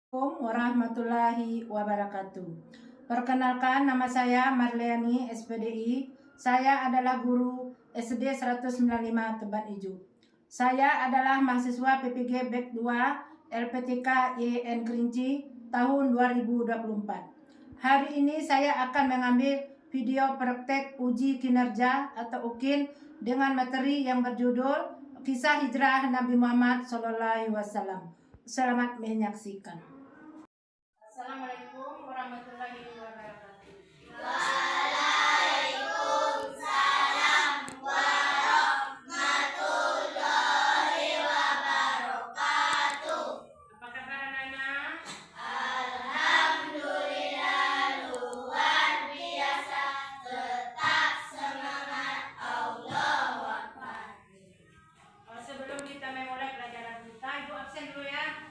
Assalamualaikum warahmatullahi wabarakatuh. Perkenalkan, nama saya Marliani SPDI. Saya adalah guru SD 195 Teban Ijo. Saya adalah mahasiswa PPG BEK 2 LPTK YN Kerinci tahun 2024. Hari ini saya akan mengambil video praktek uji kinerja atau UKIN dengan materi yang berjudul Kisah Hijrah Nabi Muhammad SAW. Selamat menyaksikan. Assalamualaikum warahmatullahi wabarakatuh. Apa kabar anak-anak? Sebelum kita memulai pelajaran kita, Ibu absen dulu ya.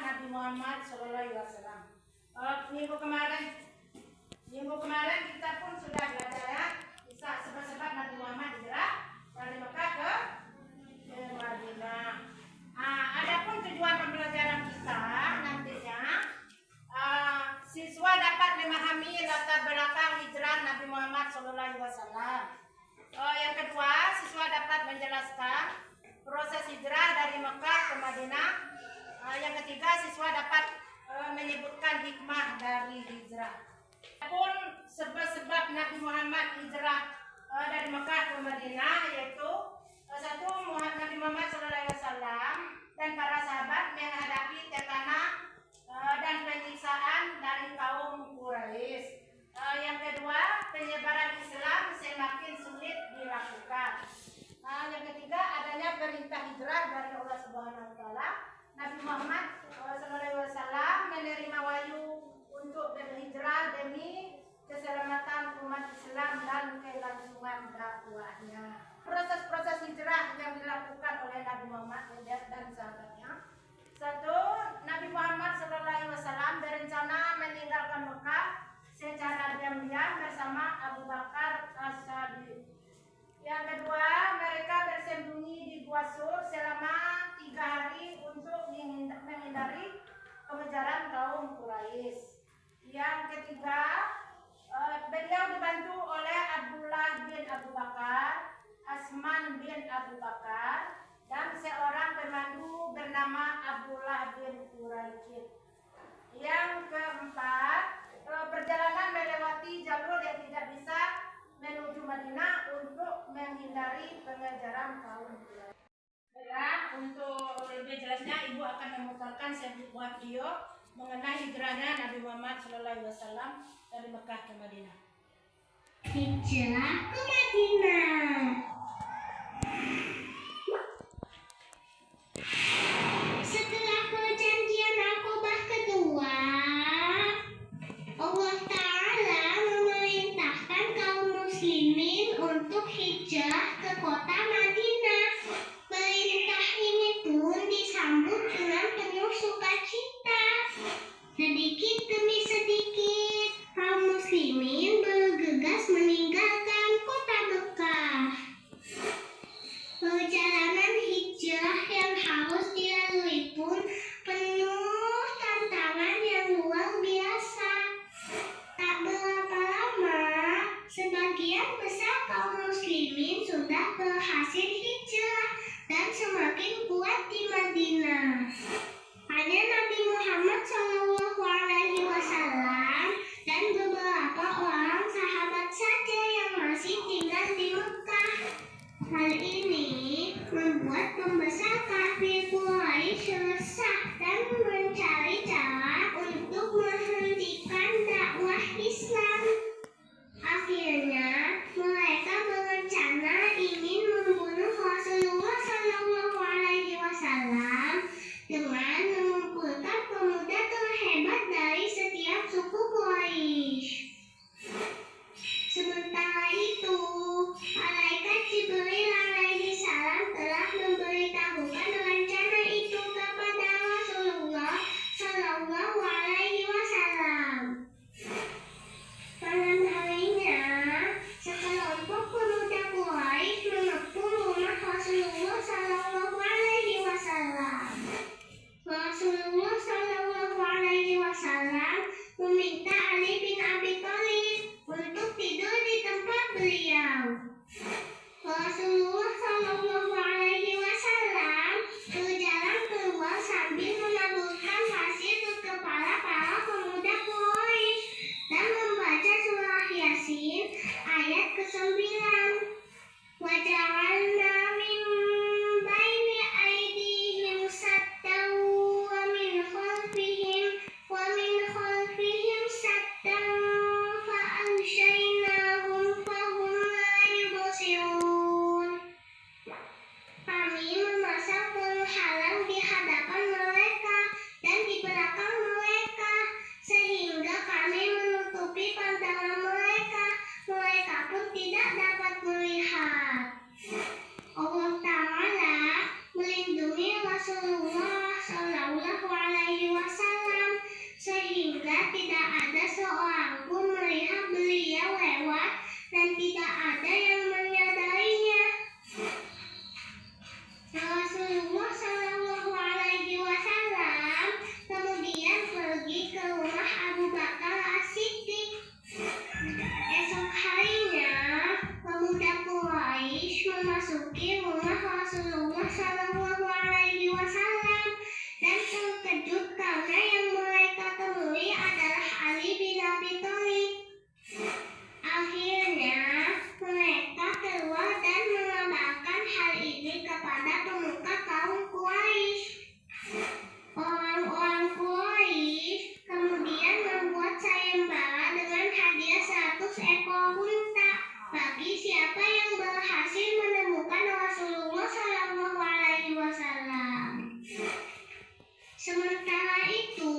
Nabi Muhammad SAW. Minggu kemarin kita pun sudah belajar ya, kisah sebab-sebab Nabi Muhammad hijrah dari Mekah ke Madinah. Adapun tujuan pembelajaran kita nantinya, siswa dapat memahami latar belakang hijrah Nabi Muhammad SAW. Yang kedua, siswa dapat menjelaskan proses hijrah dari Mekah ke Madinah. Yang ketiga, siswa dapat menyebutkan hikmah dari hijrah. Adapun sebab-sebab Nabi Muhammad hijrah dari Mekah ke Madinah, yaitu satu, Nabi Muhammad SAW dan para sahabat menghadapi tekanan dan penyiksaan dari kaum Quraisy. Yang kedua, penyebaran Islam semakin sulit dilakukan. Yang ketiga, adanya perintah hijrah dari Allah Subhanahu Wa Taala. Nabi Muhammad SAW menerima wahyu untuk berhijrah demi keselamatan umat Islam dan kelangsungan dakwahnya. Proses-proses hijrah yang dilakukan oleh Nabi Muhammad dan sahabatnya. Satu, Nabi Muhammad SAW berencana meninggalkan Mekah secara diam-diam bersama Abu Bakar As-Siddiq. Yang kedua, mereka bersembunyi di Gua Sur selama 3 hari untuk menghindari pengejaran kaum Quraisy. Yang ketiga, beliau dibantu oleh Abdullah bin Abu Bakar, Asman bin Abu Bakar, dan seorang pemandu bernama Abdullah bin Quraisy. Yang keempat, perjalanan melewati jalur yang tidak bisa menuju Madinah untuk menghindari pengejaran kaum Quraisy. Untuk lebih jelasnya, Ibu akan memutarkan sebuah video mengenai hijrahnya Nabi Muhammad SAW dari Mekah ke Madinah. Hijrah ke Madinah. Setelah perjanjian Aqabah kedua, Allah Ta'ala memerintahkan kaum muslimin untuk hijrah ke kota Madinah. Perintah ini pun disambut dengan penuh sukacita. Sedikit demi sedikit, kaum muslimin bergegas meninggalkan kota Mekah. Perjalanan hijrah yang harus dilalui pun penuh tantangan yang luar biasa. Tak berapa lama, sebagian besar kaum muslimin sudah berhasil hijrah dan semakin kuat di Madinah. Hanya Nabi Muhammad SAW dan beberapa orang sahabat saja yang masih tinggal di Mekah. Hal ini membuat pembesar kafir Quraisy resah dan mencari cara untuk menghentikan dakwah Islam. Akhirnya, mereka berencana ingin membunuh Rasulullah SAW dengan mengumpulkan pemuda terhebat dari setiap suku Quraisy. Sementara itu, malaikat Jibril alaihi salam telah memberitahukan rencana itu kepada Rasulullah SAW. Malam harinya, sekelompok pemuda Quraisy mengepung rumah Rasulullah SAW. Rasulullah SAW meminta Ali bin Abi Thalib untuk tidur di tempat beliau. Rasulullah SAW berjalan keluar sambil menaburkan pasir ke kepala para pemuda Quraisy dan membaca surah Yasin ayat ke-9. Waja'alna min baini aydihim saddan wa min khalfihim saddan Sementara itu,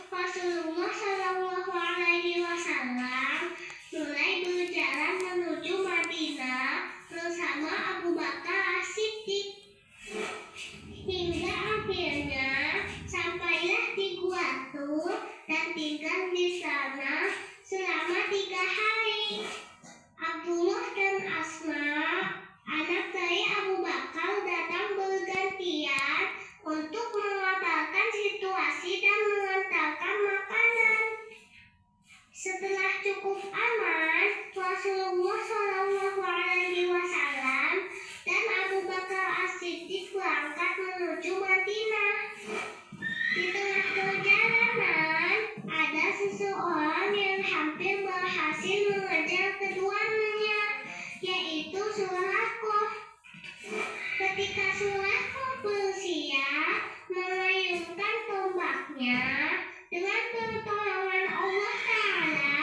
Rasulullah Shallallahu Alaihi Wasallam mulai berjalan menuju Madinah bersama Abu Bakar As-Siddiq hingga akhirnya sampailah di Gua Tur dan tinggal di sana selama 3 hari. Abdullah dan Asma, anak dari Abu Bakar, datang bergantian untuk mengabarkan situasi dan mengantarkan makanan. Setelah cukup aman, Rasulullah Shallallahu Alaihi Wasallam dan Abu Bakar As-Siddiq berangkat menuju Madinah. Di tengah perjalanan, ada seseorang yang hampir berhasil mengejar keduanya, yaitu Surakoh. Ketika Surakoh bersiap mengayunkan tombaknya, dengan pertolongan Allah Ta'ala,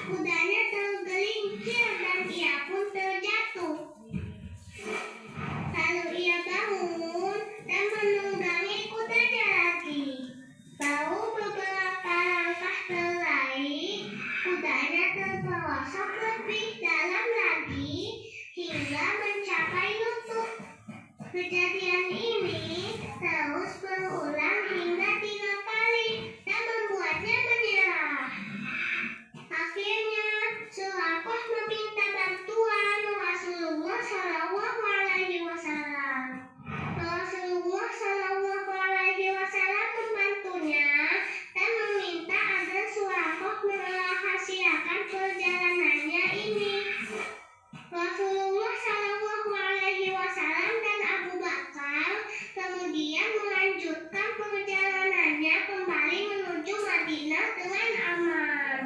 kudanya tergelincir dan ia pun terjatuh. Lalu ia bangun dan menunggangi kudanya lagi. Baru beberapa langkah berlari, kudanya terperosok lebih dalam lagi hingga mencapai lutut. Kejadian ini terus berulang hingga 3 kali dan membuatnya menyerah. Akhirnya, Surakoh meminta bantuan Rasulullah Shallallahu Alaihi Wasallam. Rasulullah Shallallahu Alaihi Wasallam membantunya dan meminta agar Surakoh merahasiakan perjalanannya ini. Rasulullah Shallallahu Alaihi Wasallam dan Abu Bakar kemudian melanjutkan perjalanannya kembali menuju Madinah dengan aman.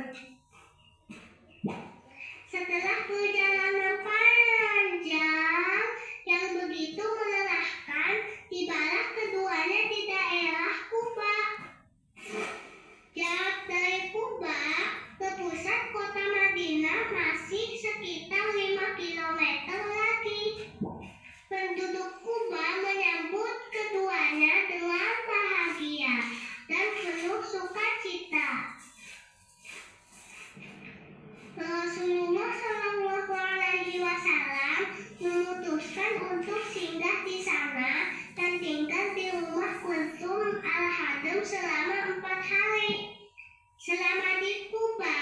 Setelah perjalanan panjang yang begitu melelahkan, tibalah keduanya di daerah Kuba. Jarak dari Kuba ke pusat kota Madinah masih sekitar 5 kilometer lagi. Penduduk Kuba menyambut keduanya dengan bahagia dan penuh sukacita. Rasulullah Shallallahu Alaihi Wasallam memutuskan untuk singgah di sana dan tinggal di rumah Kulthum Al-Hadam selama 4 hari. Selama di Kuba,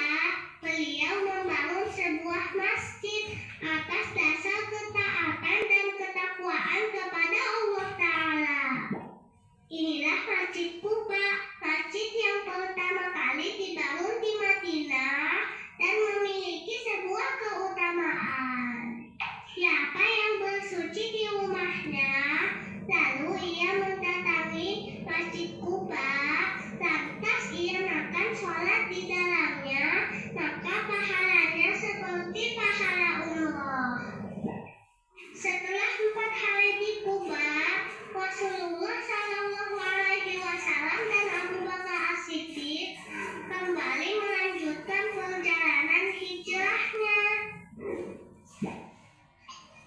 beliau membangun sebuah masjid atas dasar ketaatan dan ketakwaan kepada Allah Ta'ala. Inilah Masjid Kuba, masjid yang pertama kali dibangun di Madinah dan memiliki sebuah keutamaan. Siapa yang bersuci di rumahnya, lalu ia mendatangi Masjid Kuba, lantas ia makan sholat di dalamnya, maka pahalanya seperti pahala umroh. Setelah 4 hari di Kuba, Rasulullah Shallallahu Alaihi Wasallam dan Abu Bakar As-Siddiq kembali melanjutkan perjalanan hijrahnya.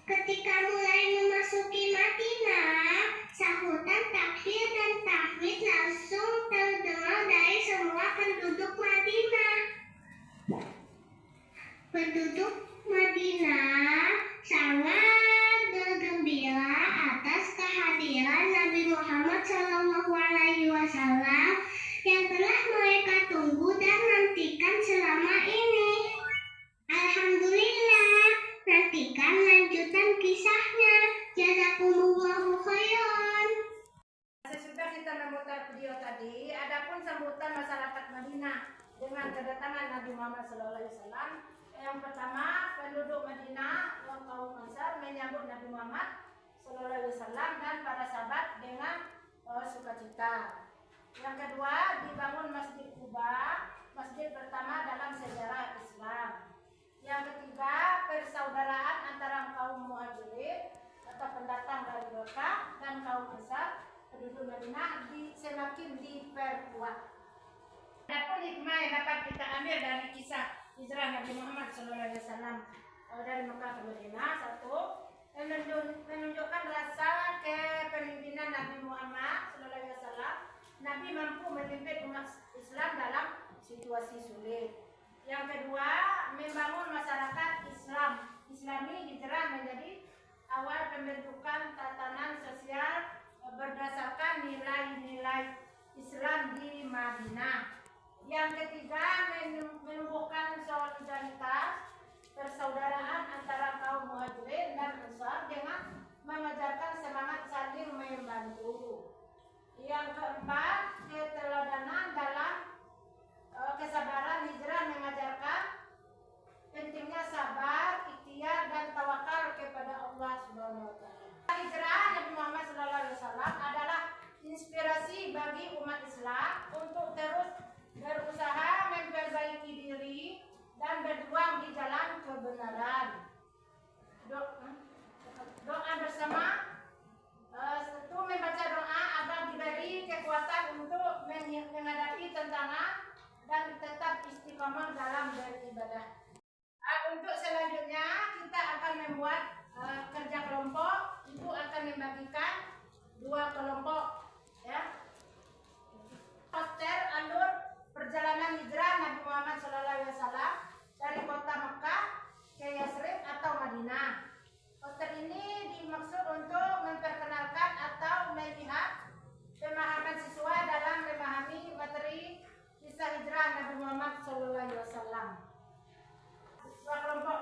Ketika mulai memasuki Madinah, sahutan takbir dan tahmid langsung terdengar dari semua penduduk Madinah. Penduduk Madinah sangat bergembira atas kehadiran Nabi Muhammad SAW yang telah mereka tunggu dan nantikan selama ini. Alhamdulillah, nantikan lanjutan kisahnya. Jazakumullahu khairan. Sesudah kita memutar video tadi, adapun sambutan masyarakat Madinah dengan kedatangan Nabi Muhammad SAW. Yang pertama, penduduk Madinah kaum Ansar menyambut Nabi Muhammad SAW dan para sahabat dengan sukacita. Yang kedua, dibangun Masjid Kuba, masjid pertama dalam sejarah Islam. Yang ketiga, persaudaraan antara kaum Muhajirin atau pendatang dari Mekah dan kaum Ansar penduduk Madinah semakin diperkuat. Adapun hikmah yang dapat kita ambil dari kisah hijrah Nabi Muhammad SAW dari Mekah ke Madinah, satu, menunjukkan rasa kepemimpinan Nabi Muhammad SAW. Nabi memimpin umat Islam dalam situasi sulit. Yang kedua, membangun masyarakat Islami hijrah menjadi awal pembentukan tatanan sosial berdasarkan nilai-nilai Islam di Madinah. Yang ketiga, menumbuhkan solidaritas persaudaraan antara kaum muhajirin dan ansar dengan mengajarkan semangat saling membantu. Yang keempat, keteladanan dalam kesabaran hijrah mengajarkan pentingnya sabar, ikhtiar dan tawakal kepada Allah Subhanahu wa taala. Hijrah Nabi Muhammad SAW adalah inspirasi bagi umat Islam untuk terus berusaha memperbaiki diri dan berjuang di jalan kebenaran. Doa bersama, tentu membaca doa agar diberi kekuatan untuk menghadapi tantangan dan tetap istiqomah dalam beribadah. Untuk selanjutnya kita akan membuat kerja kelompok. Ibu akan membagikan 2 kelompok, ya. Poster alur perjalanan hijrah Nabi Muhammad SAW dari kota Mekah ke Yasrib atau Madinah. Poster ini dimaksud untuk memperkenalkan atau melihat pemahaman siswa dalam memahami materi kisah hijrah Nabi Muhammad SAW. 2 kelompok.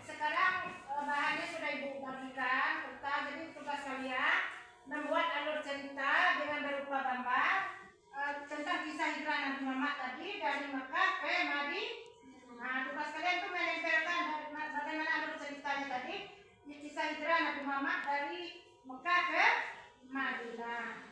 Sekarang bahannya sudah Ibu bagikan. Jadi tugas kalian membuat alur cerita dengan berupa gambar tentang kisah hijrah Nabi Muhammad tadi dari Mekah ke Madinah. Nah, tugas kalian itu menempelkan bagaimana alur ceritanya tadi di kisah hijrah Nabi Muhammad dari Mekah ke Madinah.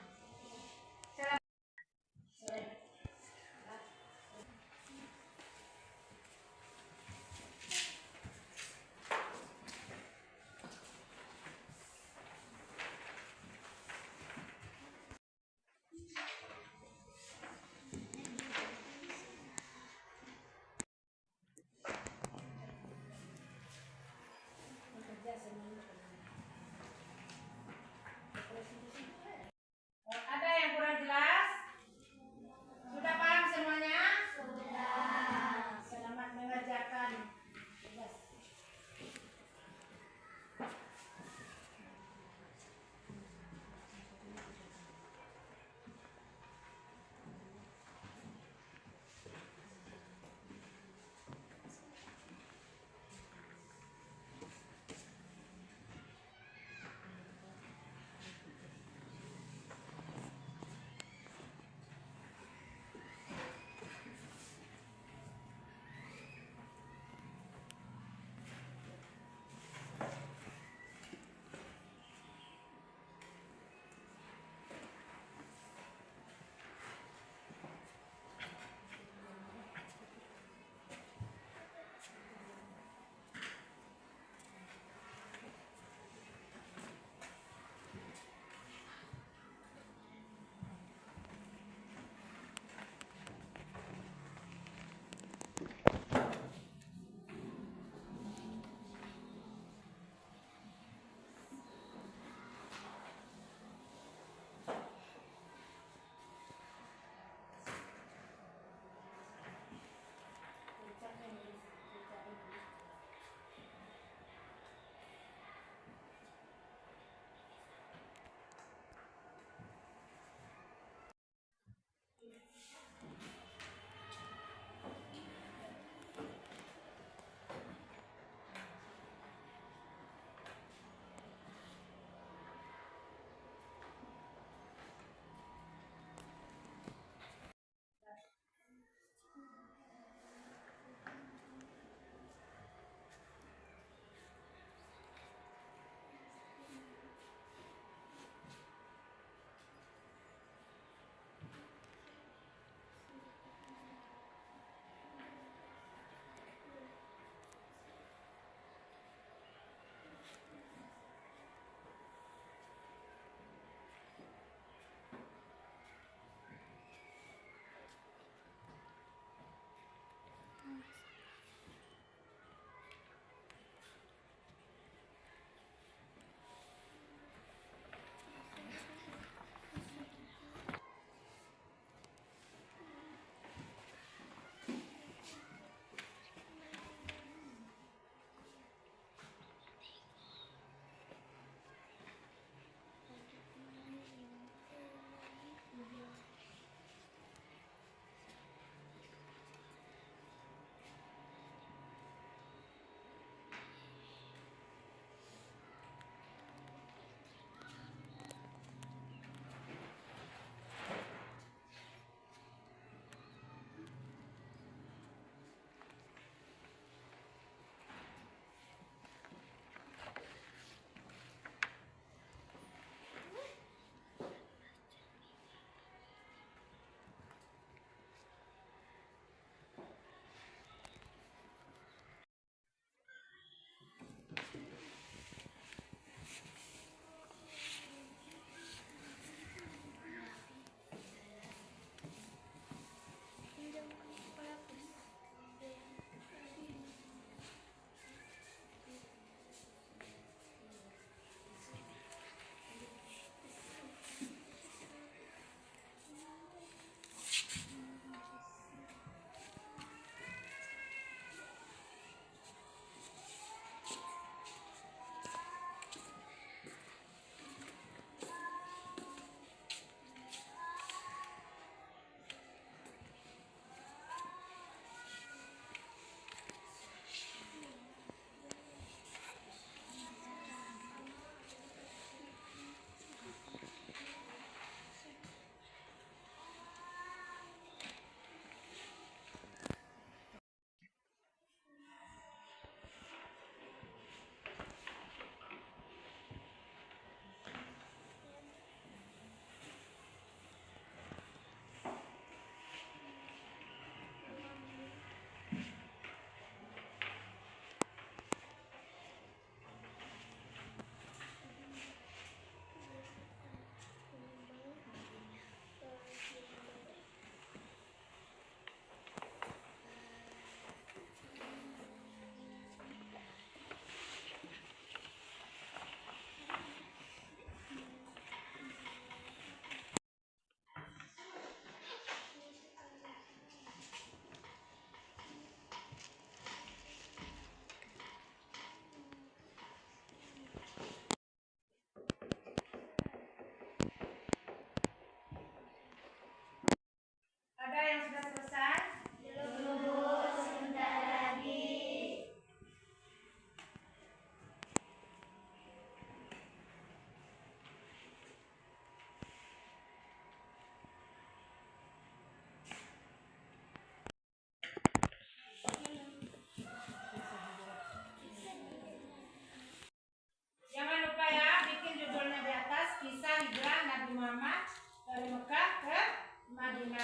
5.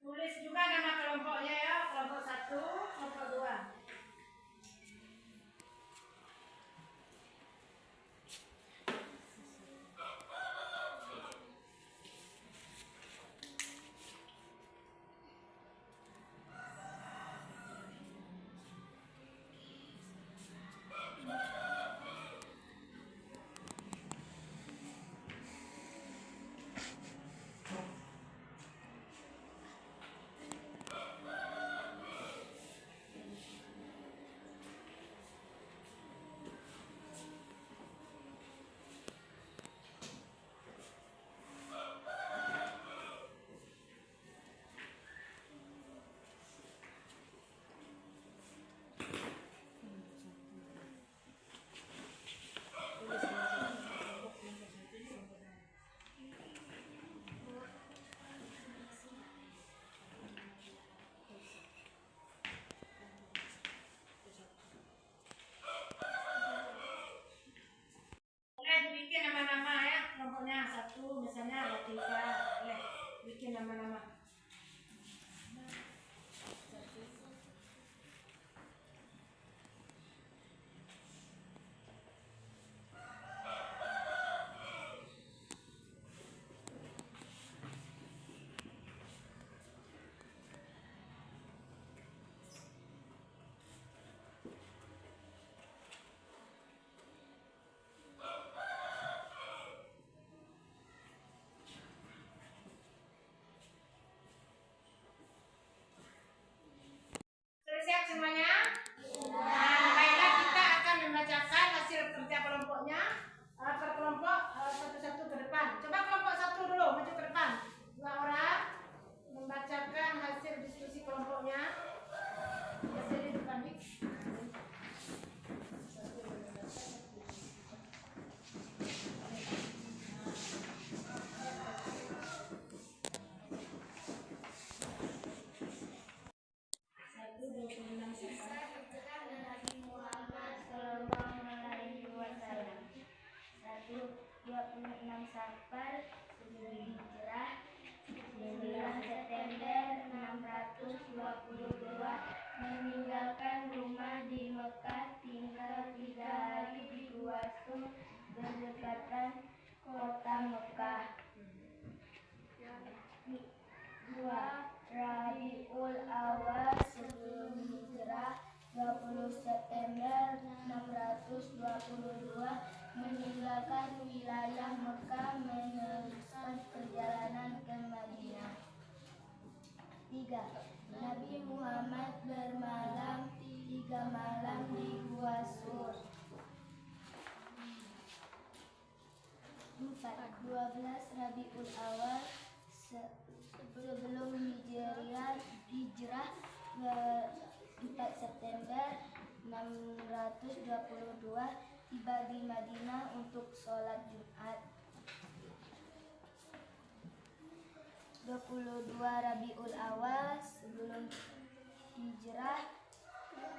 Tulis juga nama kelompoknya ya, kelompok 1, kelompok 2. Bikin nama-nama ya, kelompoknya 1 misalnya Latifah, bikin nama-nama. Siap semuanya? Nah, baiklah, kita akan membacakan hasil kerja kelompoknya per kelompok satu-satu ke depan. Coba kelompok 1 dulu maju ke depan. 2 orang membacakan hasil diskusi kelompoknya. Hasil di depan nih. Nabi Muhammad Sallallahu Alaihi Wasallam. 26 Safar sebelum hijrah, 9 September 622, meninggalkan rumah di Mekah, tinggal 3 hari di Gua Sur berdekatan kota Mekah. 2 Rabiul Awal sebelum hijrah, 20 September 622, meninggalkan wilayah Mekah, meneruskan perjalanan ke Madinah. 3 Nabi Muhammad bermalam 3 malam di Gua Sur. 4 12 Rabiul Awal sebelum hijrah, 4 September 622, tiba di Madinah untuk sholat Jumat. 22 Rabiul Awal sebelum hijrah,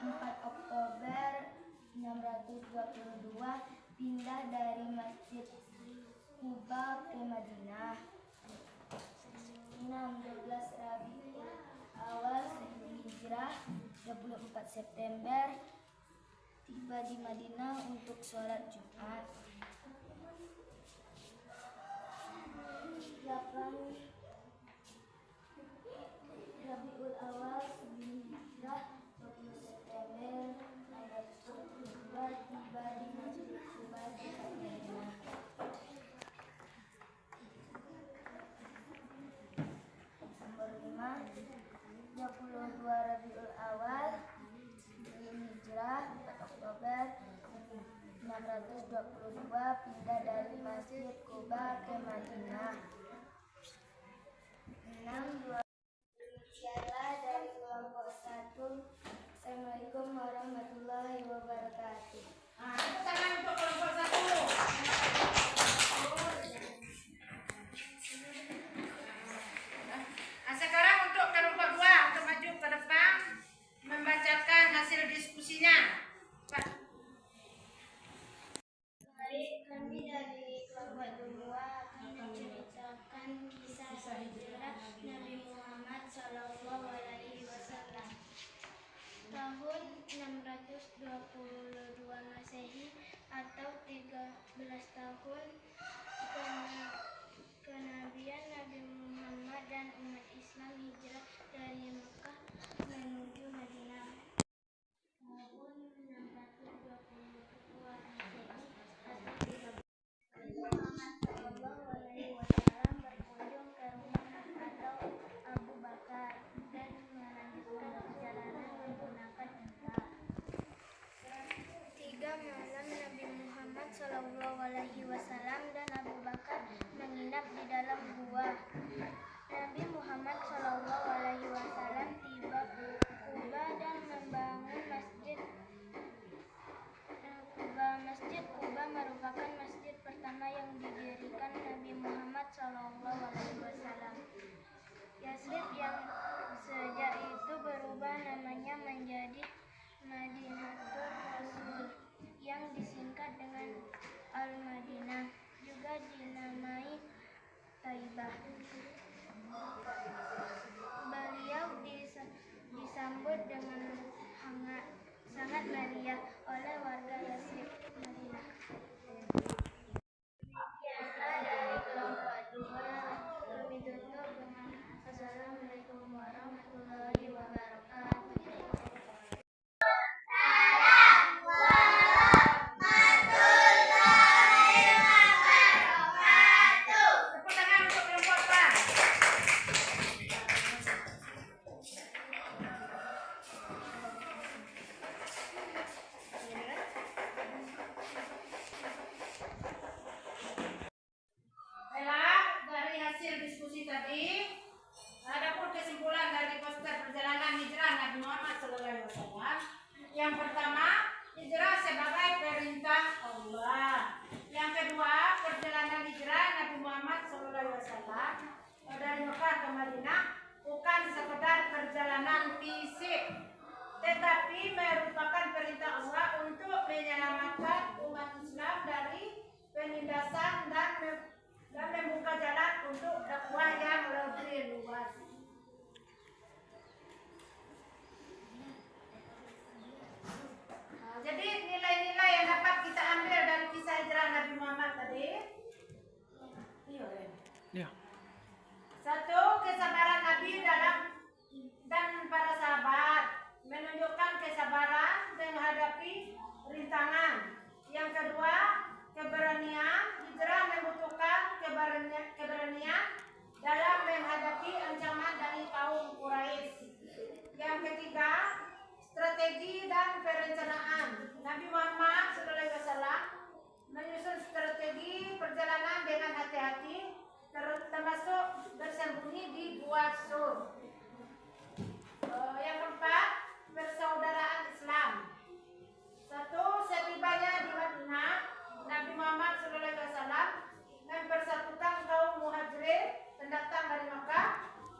4 Oktober 622, pindah dari Masjid Kuba ke Madinah. 6 12 Rabiul Awal sebelum hijrah, 24 September, tiba di Madinah untuk sholat Jumat. 8 Rabiul Awal sebelum hijrah, 20 September 622, tiba di Masjid Kuba dekat Madinah. 22 Rabiul Awal sebelum hijrah, 4 Oktober 622, pindah dari Masjid Kuba ke Madinah. 6 Demikianlah dari kelompok 1. Assalamualaikum warahmatullahi wabarakatuh. Tepuk tangan untuk kelompok 1. Sekarang untuk kelompok 2 untuk maju ke depan membacakan hasil diskusinya. Pak. Baik, kami dari kelompok 2 akan menceritakan kisah hijrah Nabi Muhammad Sallallahu Alaihi Wasallam. Tahun 622 Masehi atau 13 tahun kenabian Nabi Muhammad dan umat Islam hijrah dari Mekah menuju Madinah. Tahun 622 Masehi atau 13 Muhammad Sallallahu Alaihi Wasallam berkunjung ke rumah atau Abu Bakar dan melanjutkan perjalanan menggunakan unta. 3 malam Nabi Muhammad Sallallahu Alaihi Wasallam dan Abu Bakar menginap di dalam gua. Nabi Muhammad Sallallahu Alaihi Wasallam tiba Kuba dan membangun masjid Kuba. Masjid Kuba merupakan masjid pertama yang didirikan Nabi Muhammad Sallallahu Alaihi Wasallam. Yasrib yang sejak itu berubah namanya menjadi Madinatul Rasul yang disingkat dengan Al-Madinah, juga dinamai Taibah. Beliau disambut dengan sangat meriah oleh warga Yasrib Madinah. Demikianlah dari kelompok 2. Kami tutup dengan Assalamualaikum warahmatullahi wabarakatuh. Tepuk tangan untuk kelompok A. Baiklah, dari hasil diskusi tadi, adapun kesimpulan dari poster perjalanan hijrah Nabi Muhammad SAW. Yang pertama, hijrah sebagai perintah Allah. Yang kedua, perjalanan hijrah Nabi Muhammad SAW dari Mekah ke Madinah bukan sekedar perjalanan fisik, tetapi merupakan perintah Allah untuk menyelamatkan umat Islam dari penindasan dan membuka jalan untuk dakwah yang lebih luas. Jadi nilai-nilai yang dapat kita ambil dari kisah hijrah Nabi Muhammad tadi. Ya. Satu, kesabaran Nabi dan para sahabat menunjukkan kesabaran menghadapi rintangan. Yang kedua, keberanian. Hijrah membutuhkan keberanian dalam menghadapi ancaman dari kaum Quraisy. Yang ketiga, strategi dan perencanaan. Nabi Muhammad SAW menyusun strategi perjalanan dengan hati-hati, termasuk bersembunyi di Gua Sur. Yang keempat, persaudaraan Islam. Satu, setibanya di Madinah, Nabi Muhammad SAW mempersatukan kaum Muhajirin pendatang dari Makkah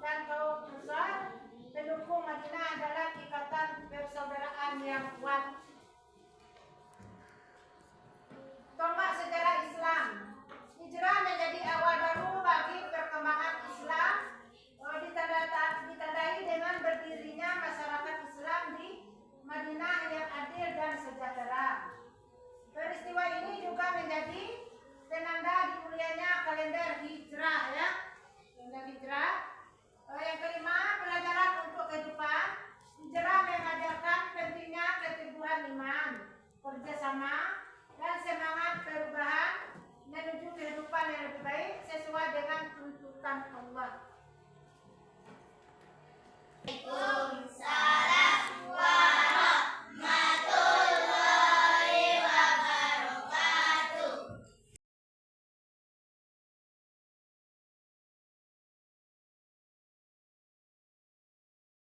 dan kaum Ansar pendukung Madinah dalam ikatan persaudaraan yang kuat. Tonggak sejarah Islam. Hijrah menjadi awal baru bagi perkembangan Islam, ditandai dengan berdirinya masyarakat Islam di Madinah yang adil dan sejahtera. Peristiwa ini juga menjadi penanda dimulianya kalender hijrah, ya. Kalender hijrah. Yang kelima, pelajaran untuk kehidupan. Hijrah mengajarkan pentingnya keteguhan iman, kerjasama, dan semangat perubahan menuju kehidupan yang lebih baik sesuai dengan tuntutan Allah.